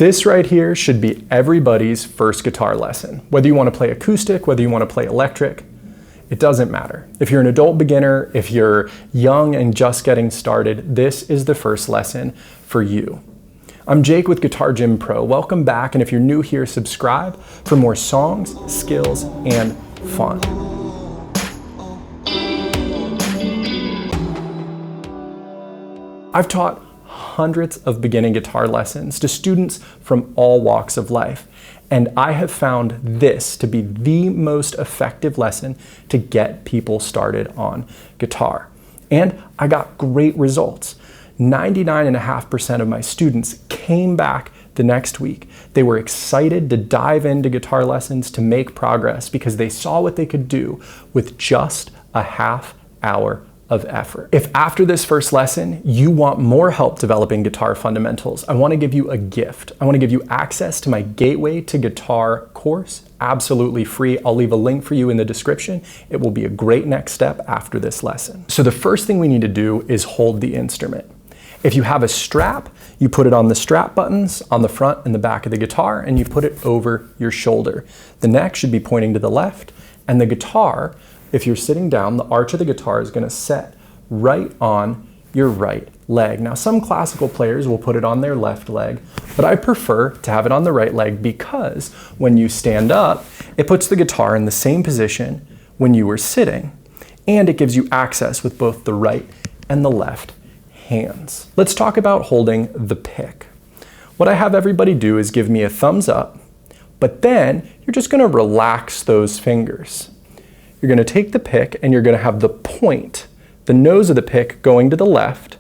This right here should be everybody's first guitar lesson. Whether you want to play acoustic, whether you want to play electric, it doesn't matter. If you're an adult beginner, if you're young and just getting started, this is the first lesson for you. I'm Jake with Guitar Gym Pro. Welcome back, and if you're new here, subscribe for more songs, skills, and fun. I've taught hundreds of beginning guitar lessons to students from all walks of life, and I have found this to be the most effective lesson to get people started on guitar. And I got great results. 99.5% of my students came back the next week. They were excited to dive into guitar lessons to make progress because they saw what they could do with just a half hour of effort. If after this first lesson, you want more help developing guitar fundamentals, I want to give you a gift. I want to give you access to my Gateway to Guitar course, absolutely free. I'll leave a link for you in the description. It will be a great next step after this lesson. So the first thing we need to do is hold the instrument. If you have a strap, you put it on the strap buttons on the front and the back of the guitar, and you put it over your shoulder. The neck should be pointing to the left, and the guitar, if you're sitting down, the arch of the guitar is going to set right on your right leg. Now, some classical players will put it on their left leg, but I prefer to have it on the right leg because when you stand up, it puts the guitar in the same position when you were sitting, and it gives you access with both the right and the left hands. Let's talk about holding the pick. What I have everybody do is give me a thumbs up, but then you're just going to relax those fingers. You're going to take the pick and you're going to have the point, the nose of the pick going to the left,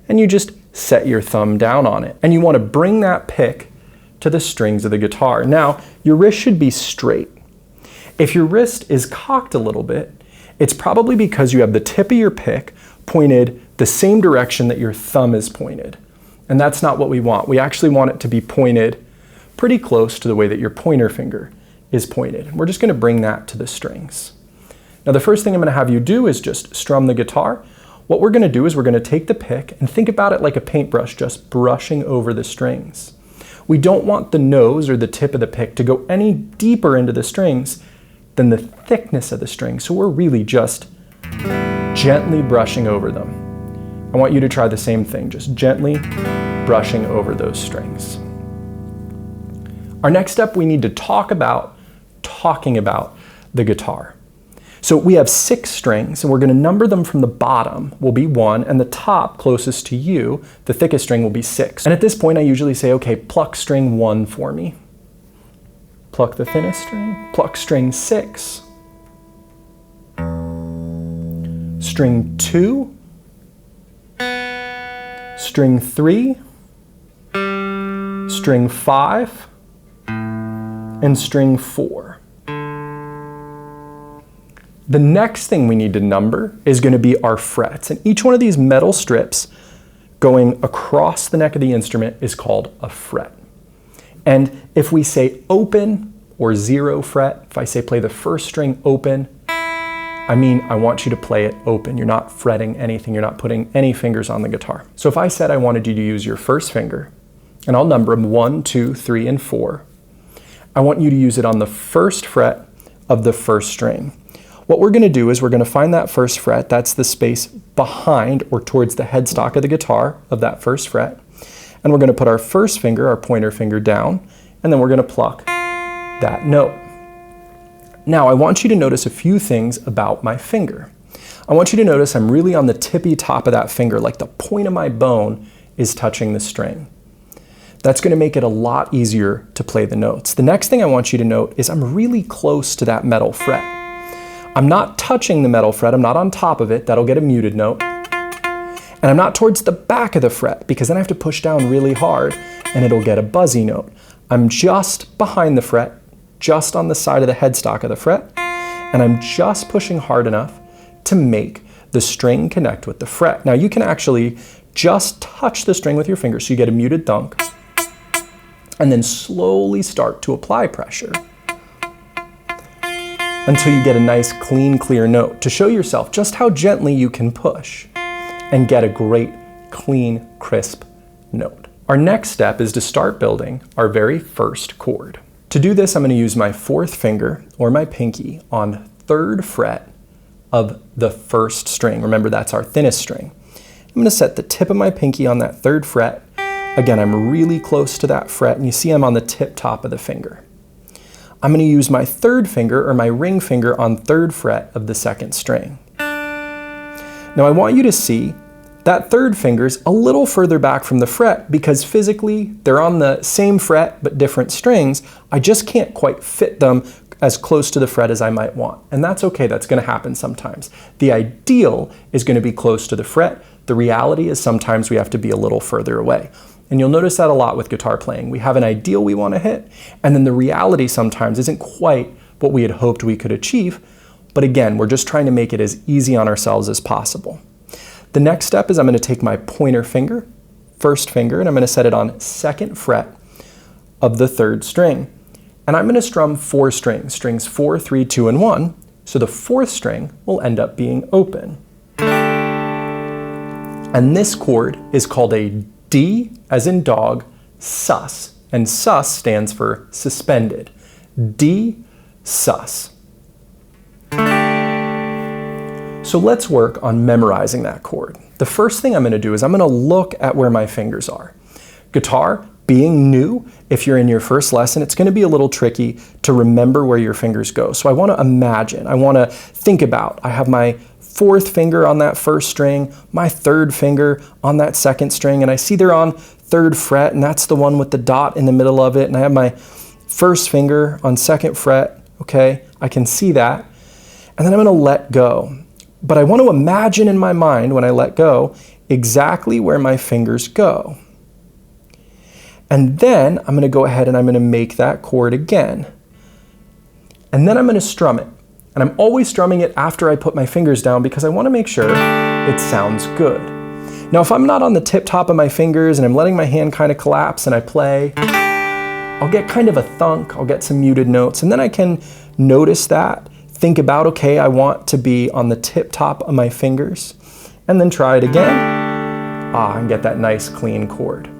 and you just set your thumb down on it. And you want to bring that pick to the strings of the guitar. Now, your wrist should be straight. If your wrist is cocked a little bit, it's probably because you have the tip of your pick pointed the same direction that your thumb is pointed. And that's not what we want. We actually want it to be pointed pretty close to the way that your pointer finger is pointed. We're just going to bring that to the strings. Now, the first thing I'm going to have you do is just strum the guitar. What we're going to do is we're going to take the pick and think about it like a paintbrush, just brushing over the strings. We don't want the nose or the tip of the pick to go any deeper into the strings than the thickness of the string. So we're really just gently brushing over them. I want you to try the same thing, just gently brushing over those strings. Our next step, we need to talk about talking about the guitar. So we have 6 strings, and we're going to number them from the bottom will be 1, and the top closest to you, the thickest string, will be 6. And at this point, I usually say, okay, pluck string 1 for me. Pluck the thinnest string. Pluck string 6. String 2. String 3. String 5. And string 4. The next thing we need to number is going to be our frets. And each one of these metal strips going across the neck of the instrument is called a fret. And if we say open or 0 fret, if I say play the first string open, I mean I want you to play it open. You're not fretting anything. You're not putting any fingers on the guitar. So if I said I wanted you to use your first finger, and I'll number them 1, 2, 3, and 4, I want you to use it on the first fret of the first string. What we're going to do is we're going to find that first fret, that's the space behind or towards the headstock of the guitar of that first fret, and we're going to put our first finger, our pointer finger, down, and then we're going to pluck that note. Now, I want you to notice a few things about my finger. I want you to notice I'm really on the tippy top of that finger, like the point of my bone is touching the string. That's going to make it a lot easier to play the notes. The next thing I want you to note is I'm really close to that metal fret. I'm not touching the metal fret, I'm not on top of it, that'll get a muted note. And I'm not towards the back of the fret because then I have to push down really hard and it'll get a buzzy note. I'm just behind the fret, just on the side of the headstock of the fret, and I'm just pushing hard enough to make the string connect with the fret. Now you can actually just touch the string with your fingers so you get a muted thunk, and then slowly start to apply pressure until you get a nice, clean, clear note to show yourself just how gently you can push and get a great, clean, crisp note. Our next step is to start building our very first chord. To do this, I'm going to use my fourth finger or my pinky on 3rd fret of the 1st string. Remember, that's our thinnest string. I'm going to set the tip of my pinky on that 3rd fret. Again, I'm really close to that fret, and you see I'm on the tip top of the finger. I'm going to use my 3rd finger or my ring finger on 3rd fret of the 2nd string. Now I want you to see that 3rd finger's a little further back from the fret because physically they're on the same fret but different strings. I just can't quite fit them as close to the fret as I might want. And that's okay, that's going to happen sometimes. The ideal is going to be close to the fret. The reality is sometimes we have to be a little further away. And you'll notice that a lot with guitar playing. We have an ideal we want to hit, and then the reality sometimes isn't quite what we had hoped we could achieve. But again, we're just trying to make it as easy on ourselves as possible. The next step is I'm going to take my pointer finger, 1st finger, and I'm going to set it on 2nd fret of the 3rd string. And I'm going to strum 4 strings, strings 4, 3, 2, and 1, so the 4th string will end up being open. And this chord is called a D as in dog, sus, and sus stands for suspended. D, sus. So let's work on memorizing that chord. The first thing I'm going to do is I'm going to look at where my fingers are. Guitar, being new, if you're in your first lesson, it's going to be a little tricky to remember where your fingers go. So I want to imagine, I want to think about, I have my 4th finger on that 1st string, my 3rd finger on that 2nd string, and I see they're on 3rd fret, and that's the one with the dot in the middle of it, and I have my 1st finger on 2nd fret, okay, I can see that, and then I'm going to let go. But I want to imagine in my mind, when I let go, exactly where my fingers go. And then I'm going to go ahead and I'm going to make that chord again. And then I'm going to strum it. And I'm always strumming it after I put my fingers down because I want to make sure it sounds good. Now, if I'm not on the tip top of my fingers and I'm letting my hand kind of collapse and I play, I'll get kind of a thunk, I'll get some muted notes, and then I can notice that, think about, okay, I want to be on the tip top of my fingers, and then try it again, and get that nice clean chord.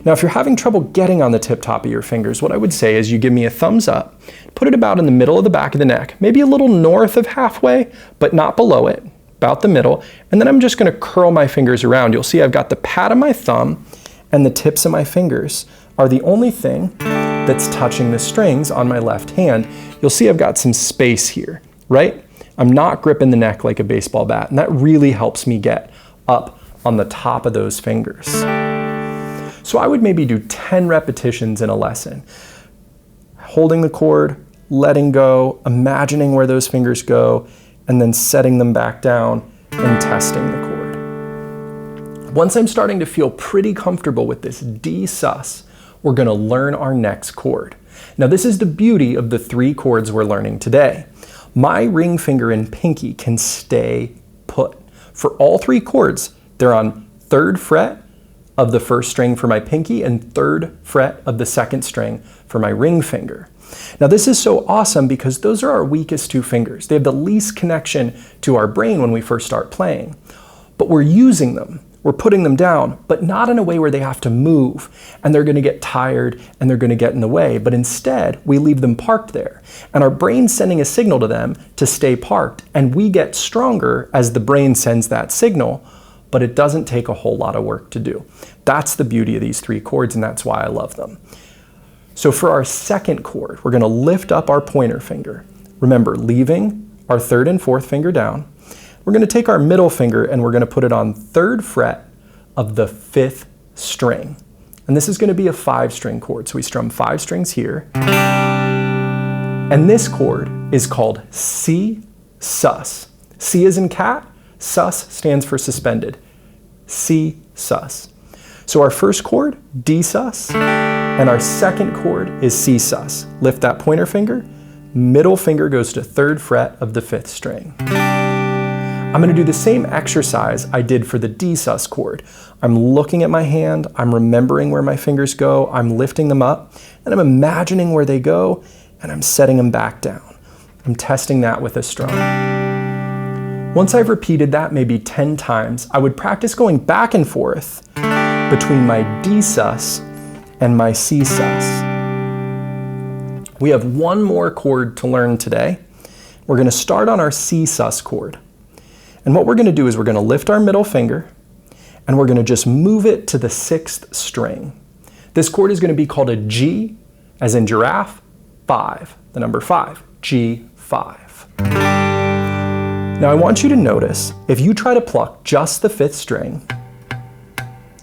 Now, if you're having trouble getting on the tip top of your fingers, what I would say is you give me a thumbs up, put it about in the middle of the back of the neck, maybe a little north of halfway, but not below it, about the middle, and then I'm just going to curl my fingers around. You'll see I've got the pad of my thumb and the tips of my fingers are the only thing that's touching the strings on my left hand. You'll see I've got some space here, right? I'm not gripping the neck like a baseball bat, and that really helps me get up on the top of those fingers. So I would maybe do 10 repetitions in a lesson. Holding the chord, letting go, imagining where those fingers go, and then setting them back down and testing the chord. Once I'm starting to feel pretty comfortable with this D sus, we're going to learn our next chord. Now this is the beauty of the 3 chords we're learning today. My ring finger and pinky can stay put. For all 3 chords, they're on 3rd fret of the 1st string for my pinky and 3rd fret of the 2nd string for my ring finger. Now this is so awesome because those are our weakest 2 fingers. They have the least connection to our brain when we first start playing. But we're using them. We're putting them down, but not in a way where they have to move and they're going to get tired and they're going to get in the way. But instead, we leave them parked there. And our brain's sending a signal to them to stay parked. And we get stronger as the brain sends that signal, but it doesn't take a whole lot of work to do. That's the beauty of these 3 chords, and that's why I love them. So for our second chord, we're going to lift up our pointer finger. Remember, leaving our 3rd and 4th finger down. We're going to take our middle finger and we're going to put it on 3rd fret of the 5th string. And this is going to be a 5-string chord. So we strum 5 strings here. And this chord is called C sus. C as in cat, sus stands for suspended. C sus. So our first chord, D sus, and our second chord is C sus. Lift that pointer finger, middle finger goes to 3rd fret of the 5th string. I'm going to do the same exercise I did for the D sus chord. I'm looking at my hand, I'm remembering where my fingers go, I'm lifting them up, and I'm imagining where they go, and I'm setting them back down. I'm testing that with a strum. Once I've repeated that maybe 10 times, I would practice going back and forth between my D sus and my C sus. We have one more chord to learn today. We're going to start on our C sus chord. And what we're going to do is we're going to lift our middle finger and we're going to just move it to the 6th string. This chord is going to be called a G, as in giraffe, 5, the number 5, G5. Now I want you to notice, if you try to pluck just the 5th string,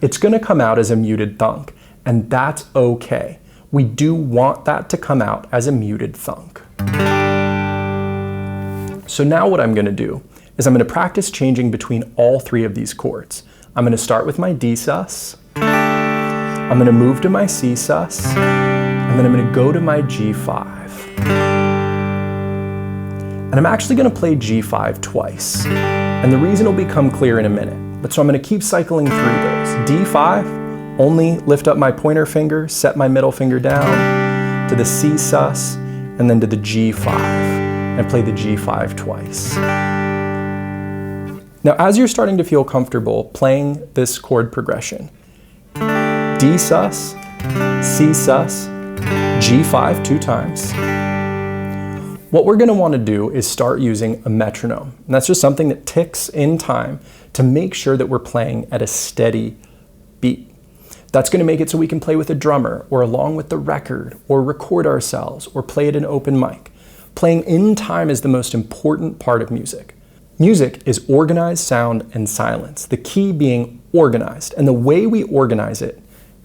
it's going to come out as a muted thunk, and that's okay. We do want that to come out as a muted thunk. So now what I'm going to do is I'm going to practice changing between all 3 of these chords. I'm going to start with my D sus, I'm going to move to my C sus, and then I'm going to go to my G5. And I'm actually going to play G5 twice. And the reason will become clear in a minute. But so I'm going to keep cycling through those. D5, only lift up my pointer finger, set my middle finger down to the C sus, and then to the G5, and play the G5 twice. Now, as you're starting to feel comfortable playing this chord progression, D sus, C sus, G5 2 times, what we're going to want to do is start using a metronome. And that's just something that ticks in time to make sure that we're playing at a steady beat. That's going to make it so we can play with a drummer, or along with the record, or record ourselves, or play at an open mic. Playing in time is the most important part of music. Music is organized sound and silence, the key being organized. And the way we organize it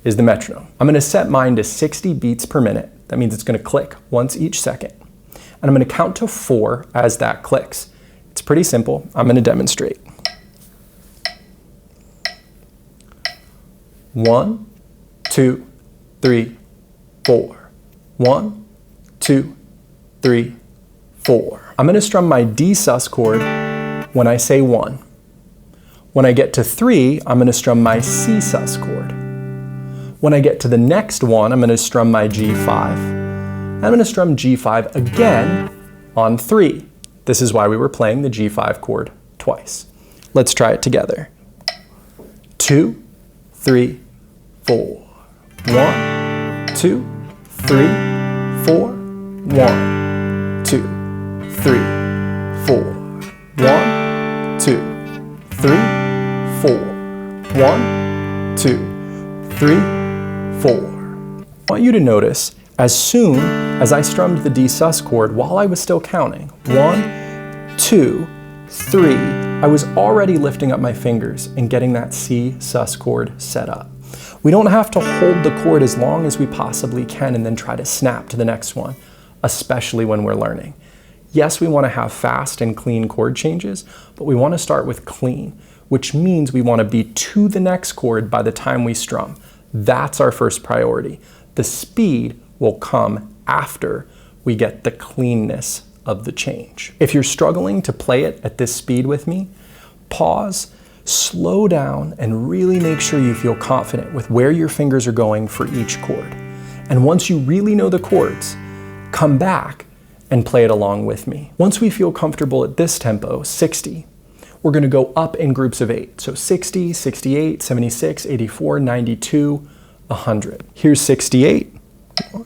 is the metronome. I'm going to set mine to 60 beats per minute. That means it's going to click once each second. And I'm going to count to 4 as that clicks. It's pretty simple. I'm going to demonstrate. 1, 2, 3, 4. 1, 2, 3, 4. I'm going to strum my D sus chord when I say 1. When I get to 3, I'm going to strum my C sus chord. When I get to the next one, I'm going to strum my G5. I'm going to strum G5 again on 3. This is why we were playing the G5 chord twice. Let's try it together. 2, 3, 4. 1, 2, 3, 4. 1, 2, 3, 4. 1, 2, 3, 4. 1, 2, 3, 4. I want you to notice, as soon as I strummed the D sus chord while I was still counting, 1, 2, 3, I was already lifting up my fingers and getting that C sus chord set up. We don't have to hold the chord as long as we possibly can and then try to snap to the next one, especially when we're learning. Yes, we want to have fast and clean chord changes, but we want to start with clean, which means we want to be to the next chord by the time we strum. That's our first priority. The speed will come after we get the cleanness of the change. If you're struggling to play it at this speed with me, pause, slow down, and really make sure you feel confident with where your fingers are going for each chord. And once you really know the chords, come back and play it along with me. Once we feel comfortable at this tempo, 60, we're going to go up in groups of 8. So 60, 68, 76, 84, 92, 100. Here's 68. 1,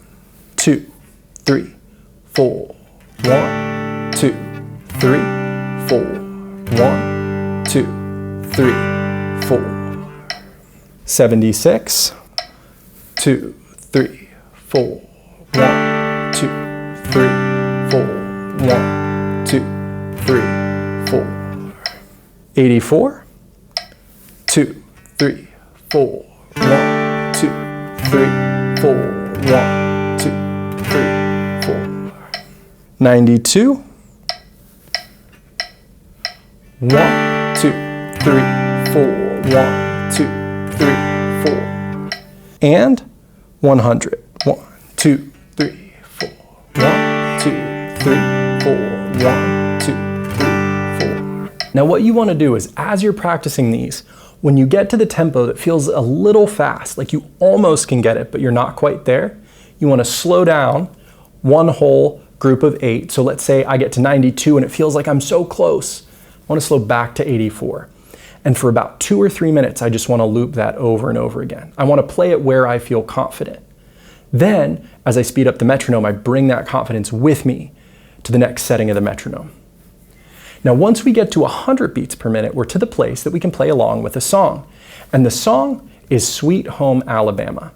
2, 3, 4. 1, 2, 3, 4. 1, 2, 3, 4. 76. 2, 3, 4. 1, 2, 3, 4. 1, 2, 3, 4. 84. 2, 3, 4. 1, 2, 3, 4. 1, 2, 3, 4. 92. 1, 2, 3, 4. 1, 2, 3, 4. And 100. 1, 2, 3, 4. 1, 2, 3, 4. 1, 2, 3, 4. Now what you want to do is, as you're practicing these, when you get to the tempo that feels a little fast, like you almost can get it, but you're not quite there, you want to slow down one whole group of 8. So let's say I get to 92 and it feels like I'm so close. I want to slow back to 84. And for about 2 or 3 minutes, I just want to loop that over and over again. I want to play it where I feel confident. Then, as I speed up the metronome, I bring that confidence with me to the next setting of the metronome. Now, once we get to 100 beats per minute, we're to the place that we can play along with a song. And the song is Sweet Home Alabama.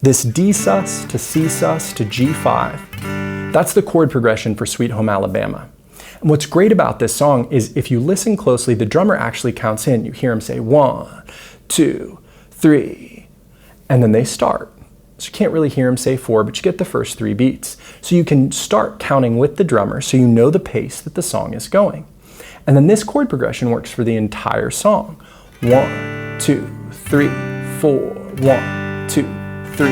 This D sus to C sus to G5, that's the chord progression for Sweet Home Alabama. And what's great about this song is if you listen closely, the drummer actually counts in. You hear him say 1, 2, 3, and then they start. So you can't really hear him say 4, but you get the first 3 beats. So you can start counting with the drummer so you know the pace that the song is going. And then this chord progression works for the entire song. 1, 2, 3, 4, 1, 2, 3,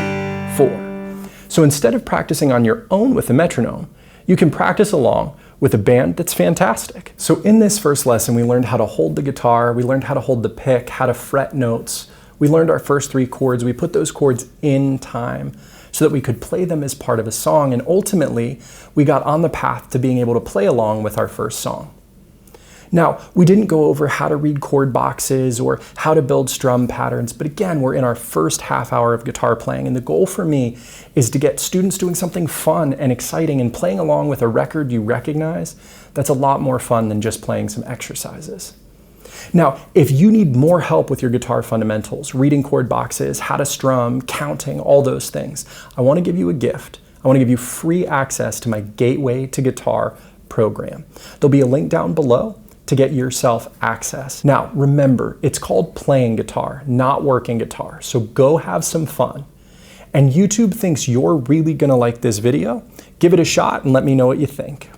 4. So instead of practicing on your own with a metronome, you can practice along with a band that's fantastic. So in this first lesson, we learned how to hold the guitar, we learned how to hold the pick, how to fret notes. We learned our first 3 chords. We put those chords in time so that we could play them as part of a song. And ultimately, we got on the path to being able to play along with our first song. Now, we didn't go over how to read chord boxes or how to build strum patterns, but again, we're in our first half hour of guitar playing, and the goal for me is to get students doing something fun and exciting and playing along with a record you recognize. That's a lot more fun than just playing some exercises. Now, if you need more help with your guitar fundamentals, reading chord boxes, how to strum, counting, all those things, I want to give you a gift. I want to give you free access to my Gateway to Guitar program. There'll be a link down below to get yourself access. Now, remember, it's called playing guitar, not working guitar. So go have some fun. And YouTube thinks you're really gonna like this video. Give it a shot and let me know what you think.